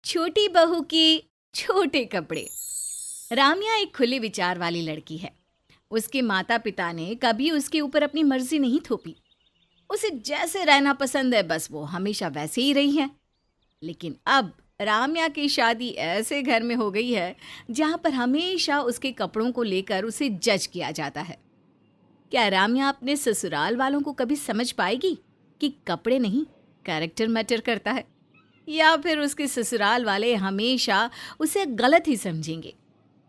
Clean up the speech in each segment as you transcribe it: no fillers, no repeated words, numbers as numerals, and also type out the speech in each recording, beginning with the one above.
छोटी बहू की छोटे कपड़े। राम्या एक खुले विचार वाली लड़की है। उसके माता पिता ने कभी उसके ऊपर अपनी मर्जी नहीं थोपी। उसे जैसे रहना पसंद है बस वो हमेशा वैसे ही रही है। लेकिन अब राम्या की शादी ऐसे घर में हो गई है जहाँ पर हमेशा उसके कपड़ों को लेकर उसे जज किया जाता है। क्या राम्या अपने ससुराल वालों को कभी समझ पाएगी कि कपड़े नहीं कैरेक्टर मैटर करता है, या फिर उसके ससुराल वाले हमेशा उसे गलत ही समझेंगे?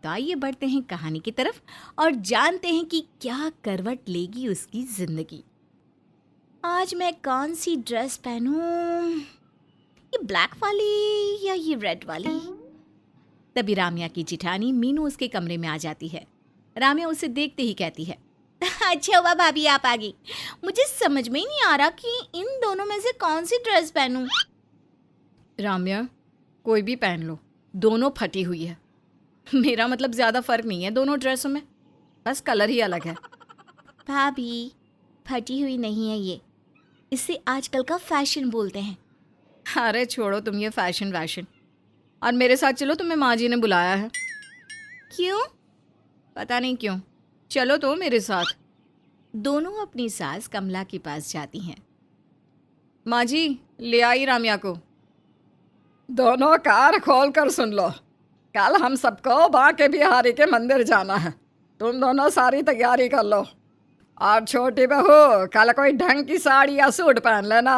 तो आइए बढ़ते हैं कहानी की तरफ और जानते हैं कि क्या करवट लेगी उसकी जिंदगी। आज मैं कौन सी ड्रेस पहनूं? ये ब्लैक वाली या ये रेड वाली? तभी राम्या की जिठानी मीनू उसके कमरे में आ जाती है। राम्या उसे देखते ही कहती है, अच्छा हुआ भाभी आप आ गई। मुझे समझ में ही नहीं आ रहा कि इन दोनों में से कौन सी ड्रेस पहनूं। राम्या, कोई भी पहन लो, दोनों फटी हुई है। मेरा मतलब ज़्यादा फर्क नहीं है दोनों ड्रेसों में, बस कलर ही अलग है। भाभी, फटी हुई नहीं है ये, इसे आजकल का फैशन बोलते हैं। अरे छोड़ो तुम ये फैशन वैशन, और मेरे साथ चलो, तुम्हें माँ जी ने बुलाया है। क्यों? पता नहीं क्यों, चलो तो मेरे साथ। दोनों अपनी सास कमला के पास जाती हैं। माँ जी, ले आई राम्या को। दोनों कार खोल कर सुन लो। कल हम सबको बांके बिहारी के मंदिर जाना है। तुम दोनों सारी तैयारी कर लो। और छोटी बहू, कल कोई ढंग की साड़ी या सूट पहन लेना।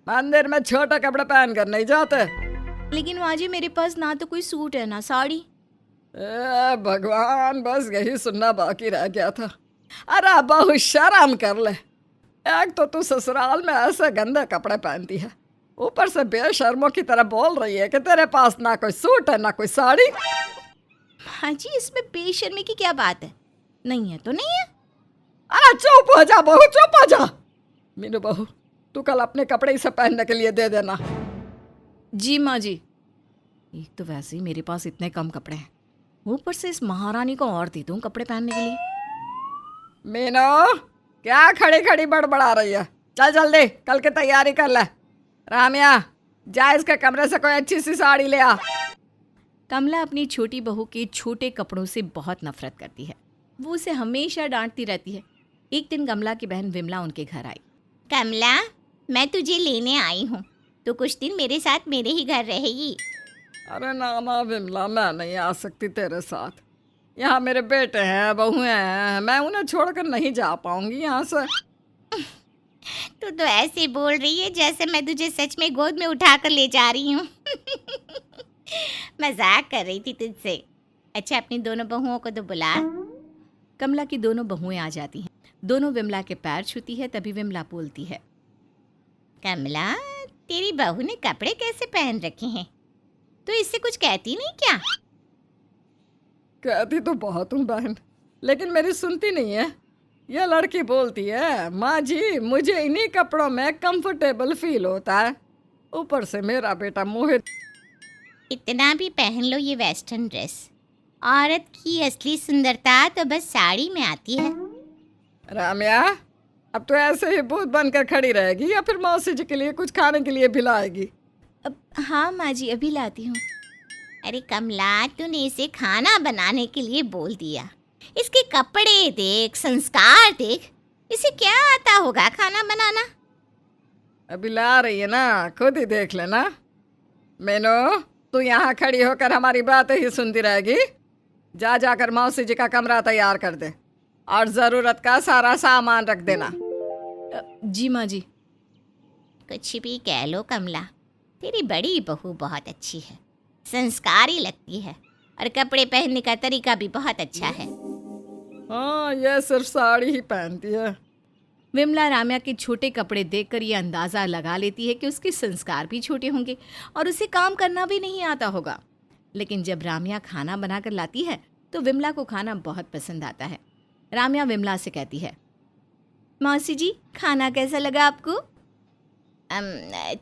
मंदिर में छोटे कपड़े पहन कर नहीं जाते। लेकिन माँ जी, मेरे पास ना तो कोई सूट है ना साड़ी। भगवान, बस यही सुनना बाकी रह गया था। अरे बहू, शर्म कर ले। एक तो तू ससुराल में ऐसे गंदे कपड़े पहनती है, ऊपर से बेशर्मों की तरह बोल रही है कि तेरे पास ना कोई सूट है ना कोई साड़ी। हाँ जी, इसमें बेशर्मी की क्या बात है? नहीं है तो नहीं है। अरे चुप हो जा बहू, चुप हो जा। मीनू बहू, तू कल अपने कपड़े इसे पहनने के लिए दे देना। जी माँ जी। एक तो वैसे ही मेरे पास इतने कम कपड़े हैं, ऊपर से इस महारानी को और दे दूँ कपड़े पहनने के लिए। मीनू, क्या खड़ी खड़ी बड़बड़ा रही है? चल जल्दी कल की तैयारी कर ले। राम्या, जा इसके कमरे से कोई अच्छी सी साड़ी ले आ। कमला अपनी छोटी बहू के छोटे कपड़ों से बहुत नफरत करती है। वो उसे हमेशा डांटती रहती है। एक दिन कमला की बहन विमला उनके घर आई। कमला, मैं तुझे लेने आई हूँ, तो कुछ दिन मेरे साथ मेरे ही घर रहेगी। अरे ना ना विमला, मैं नहीं आ सकती तेरे साथ। यहाँ मेरे बेटे हैं, बहुएं हैं, मैं उन्हें छोड़कर नहीं जा पाऊंगी यहाँ से। तू तो ऐसे बोल रही है जैसे मैं तुझे सच में गोद में उठाकर ले जा रही हूँ। मजाक कर रही थी तुझसे। अच्छा, अपनी दोनों बहुओं को तो बुला। कमला की दोनों बहुएं आ जाती हैं। दोनों विमला के पैर छूती है। तभी विमला बोलती है, कमला, तेरी बहू ने कपड़े कैसे पहन रखे हैं? तो इससे कुछ कहती नहीं क्या? कहती तो बहुत हूँ बहन, लेकिन मेरी सुनती नहीं है। यह लड़की बोलती है, माँ जी मुझे इन्हीं कपड़ों में कंफर्टेबल फील होता है। ऊपर से मेरा बेटा मोहित। इतना भी पहन लो ये वेस्टर्न ड्रेस। औरत की असली सुंदरता तो बस साड़ी में आती है। राम्या, अब तो ऐसे ही भूत बनकर खड़ी रहेगी या फिर मौसी जी के लिए कुछ खाने के लिए भी लाएगी? हाँ माँ जी, अभी लाती हूँ। अरे कमला, तूने इसे खाना बनाने के लिए बोल दिया। इसके कपड़े देख, संस्कार देख, इसे क्या आता होगा खाना बनाना? अभी ला रही है ना, खुद ही देख लेना। मीनू, तू यहाँ खड़ी होकर हमारी बातें ही सुनती रहेगी? जा जाकर मौसी जी का कमरा तैयार कर दे और ज़रूरत का सारा सामान रख देना। जी माँ जी। कुछ भी कह लो कमला, तेरी बड़ी बहू बहुत अच्छी है, संस्कारी लगती है, और कपड़े पहनने का तरीका भी बहुत अच्छा है। हाँ, ये सिर्फ साड़ी ही पहनती है। विमला राम्या के छोटे कपड़े देखकर ये अंदाज़ा लगा लेती है कि उसके संस्कार भी छोटे होंगे और उसे काम करना भी नहीं आता होगा। लेकिन जब राम्या खाना बनाकर लाती है तो विमला को खाना बहुत पसंद आता है। राम्या विमला से कहती है, मौसी जी, खाना कैसा लगा आपको?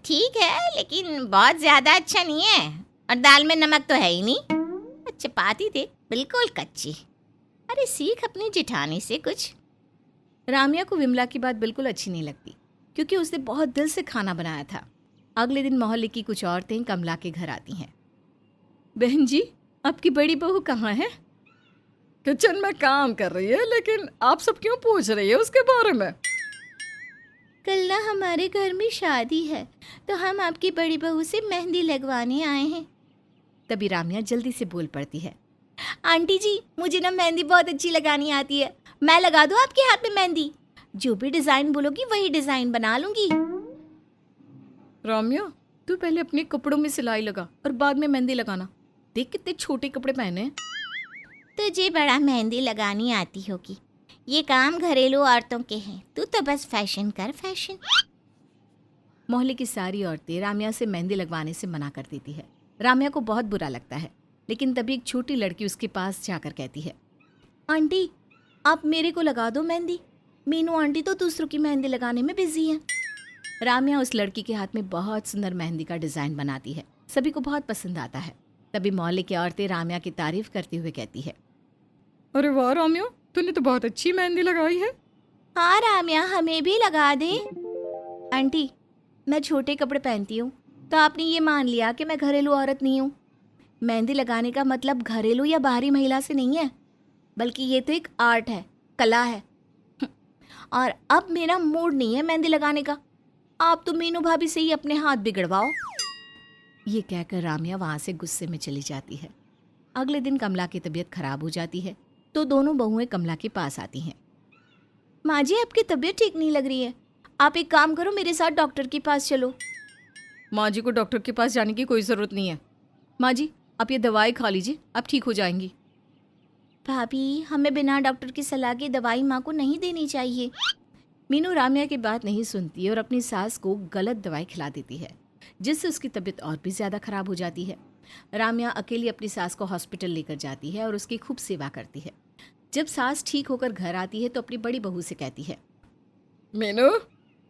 ठीक है, लेकिन बहुत ज़्यादा अच्छा नहीं है, और दाल में नमक तो है ही नहीं। चपाती थे बिल्कुल कच्ची। अरे सीख अपनी जिठानी से कुछ। राम्या को विमला की बात बिल्कुल अच्छी नहीं लगती, क्योंकि उसने बहुत दिल से खाना बनाया था। अगले दिन मोहल्ले की कुछ औरतें कमला के घर आती हैं। बहन जी, आपकी बड़ी बहू कहाँ है? किचन में काम कर रही है, लेकिन आप सब क्यों पूछ रही है उसके बारे में? कल ना हमारे घर में शादी है, तो हम आपकी बड़ी बहू से मेहंदी लगवाने आए हैं। तभी रामिया जल्दी से बोल पड़ती है, आंटी जी, मुझे ना मेहंदी बहुत अच्छी लगानी आती है। मैं लगा दूँ आपके हाथ में मेहंदी? जो भी डिज़ाइन बोलोगी वही डिज़ाइन बना लूँगी। रामिया, तू पहले अपने कपड़ों में सिलाई लगा और बाद में मेहंदी लगाना। देख कितने छोटे कपड़े पहने हैं। तुझे बड़ा मेहंदी लगानी आती होगी, ये काम घरेलू औरतों के हैं, तू तो बस फैशन कर फैशन। मोहल्ले की सारी औरतें रामिया से मेहंदी लगवाने से मना कर देती है। रामिया को बहुत बुरा लगता है, लेकिन तभी एक छोटी लड़की उसके पास जाकर कहती है, आंटी, आप मेरे को लगा दो मेहंदी। मीनू आंटी तो दूसरों की मेहंदी लगाने में बिजी हैं। रामिया उस लड़की के हाथ में बहुत सुंदर मेहंदी का डिज़ाइन बनाती है। सभी को बहुत पसंद आता है। तभी मोहल्ले की औरतें रामिया की तारीफ करते हुए कहती है, अरे वाह रामिया, तूने तो बहुत अच्छी मेहंदी लगाई है। हाँ रामिया, हमें भी लगा दे। आंटी, मैं छोटे कपड़े पहनती हूँ, तो आपने ये मान लिया कि मैं घरेलू औरत नहीं हूँ। मेहंदी लगाने का मतलब घरेलू या बाहरी महिला से नहीं है, बल्कि ये तो एक आर्ट है, कला है। और अब मेरा मूड नहीं है मेहंदी लगाने का। आप तो मीनू भाभी से ही अपने हाथ बिगड़वाओ। ये कहकर रामिया वहाँ से गुस्से में चली जाती है। अगले दिन कमला की तबीयत खराब हो जाती है, तो दोनों बहुएं कमला के पास आती हैं। माँ जी, आपकी तबीयत ठीक नहीं लग रही है, आप एक काम करो, मेरे साथ डॉक्टर के पास चलो। माँ जी को डॉक्टर के पास जाने की कोई ज़रूरत नहीं है। माँ जी, आप ये दवाई खा लीजिए, आप ठीक हो जाएंगी। भाभी, हमें बिना डॉक्टर की सलाह के दवाई माँ को नहीं देनी चाहिए। मीनू रामिया की बात नहीं सुनती और अपनी सास को गलत दवाई खिला देती है, जिससे उसकी तबीयत और भी ज़्यादा खराब हो जाती है। रामिया अकेली अपनी सास को हॉस्पिटल लेकर जाती है और उसकी खूब सेवा करती है। जब सास ठीक होकर घर आती है तो अपनी बड़ी बहू से कहती है, मीनू,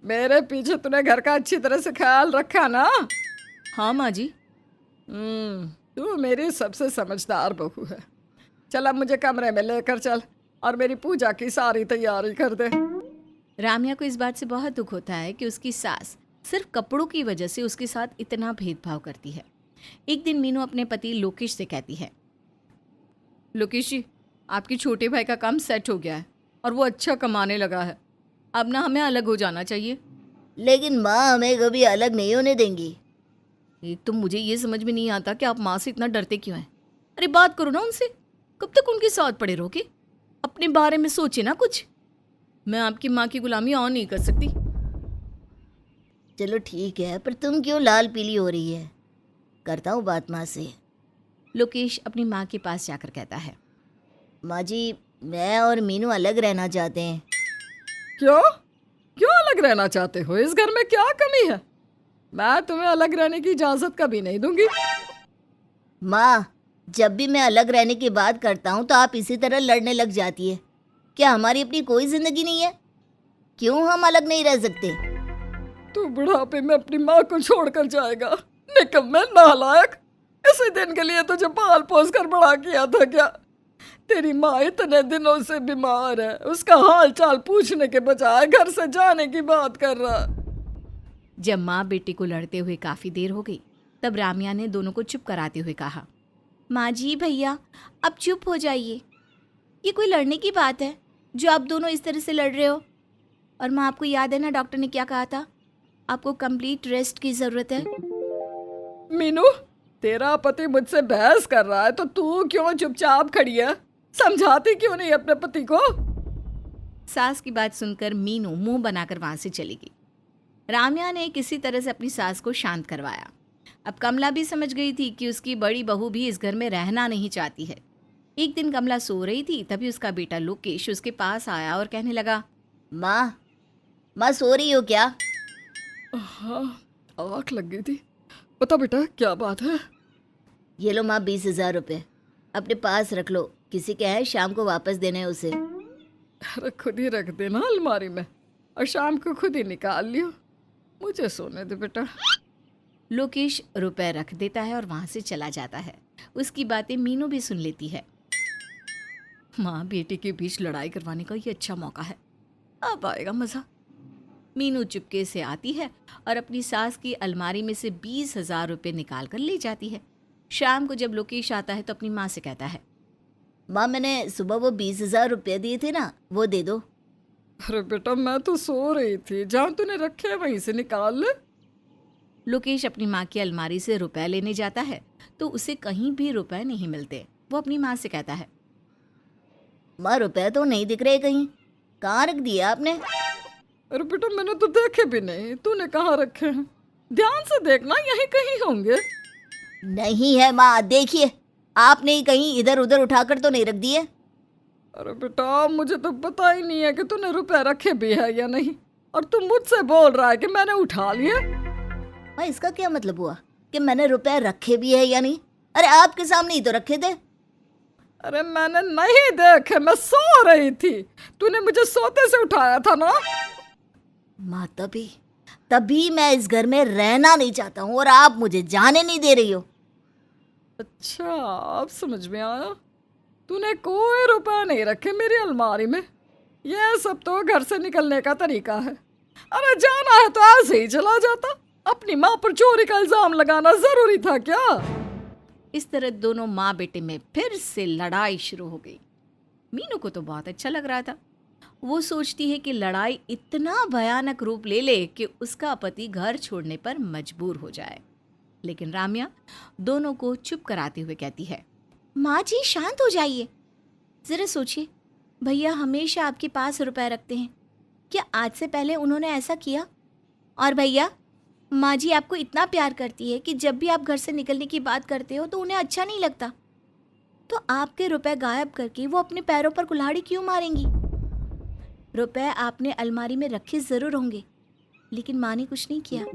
मेरे पीछे तूने घर का अच्छी तरह से ख्याल रखा ना? हाँ माँ जी। तू मेरी सबसे समझदार बहू है। चल अब मुझे कमरे में लेकर चल और मेरी पूजा की सारी तैयारी कर दे। रामिया को इस बात से बहुत दुख होता है कि उसकी सास सिर्फ कपड़ों की वजह से उसके साथ इतना भेदभाव करती है। एक दिन मीनू अपने पति लोकेश से कहती है, लोकेश जी, आपके छोटे भाई का काम सेट हो गया है और वो अच्छा कमाने लगा है। अब ना हमें अलग हो जाना चाहिए। लेकिन माँ हमें कभी अलग नहीं होने देंगी। एक तो मुझे ये समझ में नहीं आता कि आप माँ से इतना डरते क्यों हैं। अरे बात करो ना उनसे, कब तक उनके साथ पड़े रहोगे? अपने बारे में सोचे ना कुछ। मैं आपकी माँ की गुलामी और नहीं कर सकती। चलो ठीक है, पर तुम क्यों लाल पीली हो रही है? करता हूँ बात माँ से। लोकेश अपनी माँ के पास जाकर कहता है, माँ जी, मैं और मीनू अलग रहना चाहते हैं। क्यों? क्यों अलग रहना चाहते हो? इस घर में क्या कमी है? मैं तुम्हें अलग रहने की इजाजत कभी नहीं दूंगी। माँ, जब भी मैं अलग रहने की बात करता हूँ तो आप इसी तरह लड़ने लग जाती है। क्या हमारी अपनी कोई जिंदगी नहीं है? क्यों हम अलग नहीं रह सकते? तू बुढ़ापे में अपनी माँ को छोड़कर जाएगा? निकम्मे नालायक! इसी दिन के लिए तुझे पाल पोस कर बड़ा किया था क्या? तेरी माँ इतने दिनों से बीमार है, उसका हाल चाल पूछने के बजाय घर से जाने की बात कर रहा। जब माँ बेटी को लड़ते हुए काफ़ी देर हो गई, तब रामिया ने दोनों को चुप कराते हुए कहा, माँ जी, भैया, अब चुप हो जाइए। ये कोई लड़ने की बात है जो आप दोनों इस तरह से लड़ रहे हो? और माँ, आपको याद है ना डॉक्टर ने क्या कहा था? आपको कंप्लीट रेस्ट की ज़रूरत है। मीनू, तेरा पति मुझसे बहस कर रहा है तो तू क्यों चुपचाप खड़ी है? समझाती क्यों नहीं अपने पति को? सास की बात सुनकर मीनू मुंह बनाकर वहां से चली गई। रामिया ने किसी तरह से अपनी सास को शांत करवाया। अब कमला भी समझ गई थी कि उसकी बड़ी बहू भी इस घर में रहना नहीं चाहती है। एक दिन कमला सो रही थी, तभी उसका बेटा लोकेश उसके पास आया और कहने लगा, माँ सो रही हो क्या? हाँ, आँख लग गई थी। बता बेटा, क्या बात है? ये लो माँ, 20,000 रुपये अपने पास रख लो, किसी के हैं, शाम को वापस देने हैं उसे। अरे खुद ही रख देना अलमारी में और शाम को खुद ही निकाल लियो। मुझे सोने दे बेटा। लोकेश रुपए रख देता है और वहां से चला जाता है। उसकी बातें मीनू भी सुन लेती है। माँ बेटी के बीच लड़ाई करवाने का ये अच्छा मौका है, अब आएगा मज़ा। मीनू चुपके से आती है और अपनी सास की अलमारी में से 20,000 रुपये निकाल कर ले जाती है। शाम को जब लोकेश आता है तो अपनी माँ से कहता है, माँ मैंने सुबह वो 20,000 रुपये दिए थे ना, वो दे दो। अरे बेटा मैं तो सो रही थी, जहाँ तूने रखे हैं वहीं से निकाल ले। लोकेश अपनी माँ की अलमारी से रुपए लेने जाता है तो उसे कहीं भी रुपए नहीं मिलते। वो अपनी माँ से कहता है, माँ रुपए तो नहीं दिख रहे कहीं, कहाँ रख दिए आपने? अरे बेटा मैंने तो देखे भी नहीं, तूने कहाँ रखे हैं? ध्यान से देखना, यहीं कहीं होंगे। नहीं है माँ, देखिए आपने ही कहीं इधर उधर उठाकर तो नहीं रख दिए। अरे बेटा मुझे तो पता ही नहीं है कि तूने रुपए रखे भी है या नहीं, और तू मुझसे बोल रहा है कि मैंने उठा लिए। माँ इसका क्या मतलब हुआ कि मैंने रुपए रखे भी है या नहीं? अरे आपके सामने ही तो रखे थे। अरे मैंने नहीं देखे, मैं सो रही थी, तूने मुझे सोते से उठाया था ना। माँ तभी मैं इस घर में रहना नहीं चाहता हूँ और आप मुझे जाने नहीं दे रही हो। अच्छा अब समझ में आया, तूने कोई रुपए नहीं रखे मेरी अलमारी में। यह सब तो घर से निकलने का तरीका है। अरे जाना है तो ऐसे ही चला जाता, अपनी माँ पर चोरी का इल्जाम लगाना जरूरी था क्या? इस तरह दोनों माँ बेटे में फिर से लड़ाई शुरू हो गई। मीनू को तो बहुत अच्छा लग रहा था। वो सोचती है कि लड़ाई इतना भयानक रूप ले ले कि उसका पति घर छोड़ने पर मजबूर हो जाए। लेकिन राम्या दोनों को चुप कराते हुए कहती है, माँ जी शांत हो जाइए, जरा सोचिए, भैया हमेशा आपके पास रुपए रखते हैं, क्या आज से पहले उन्होंने ऐसा किया? और भैया माँ जी आपको इतना प्यार करती है कि जब भी आप घर से निकलने की बात करते हो तो उन्हें अच्छा नहीं लगता, तो आपके रुपए गायब करके वो अपने पैरों पर कुल्हाड़ी क्यों मारेंगी? रुपए आपने अलमारी में रखे जरूर होंगे, लेकिन माँ ने कुछ नहीं किया।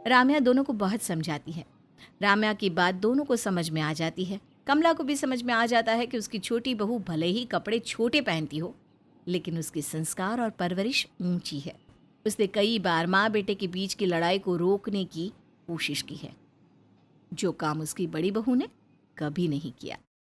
राम्या दोनों को बहुत समझाती है। राम्या की बात दोनों को समझ में आ जाती है। कमला को भी समझ में आ जाता है कि उसकी छोटी बहू भले ही कपड़े छोटे पहनती हो, लेकिन उसकी संस्कार और परवरिश ऊंची है। उसने कई बार माँ बेटे के बीच की लड़ाई को रोकने की कोशिश की है, जो काम उसकी बड़ी बहू ने कभी नहीं किया।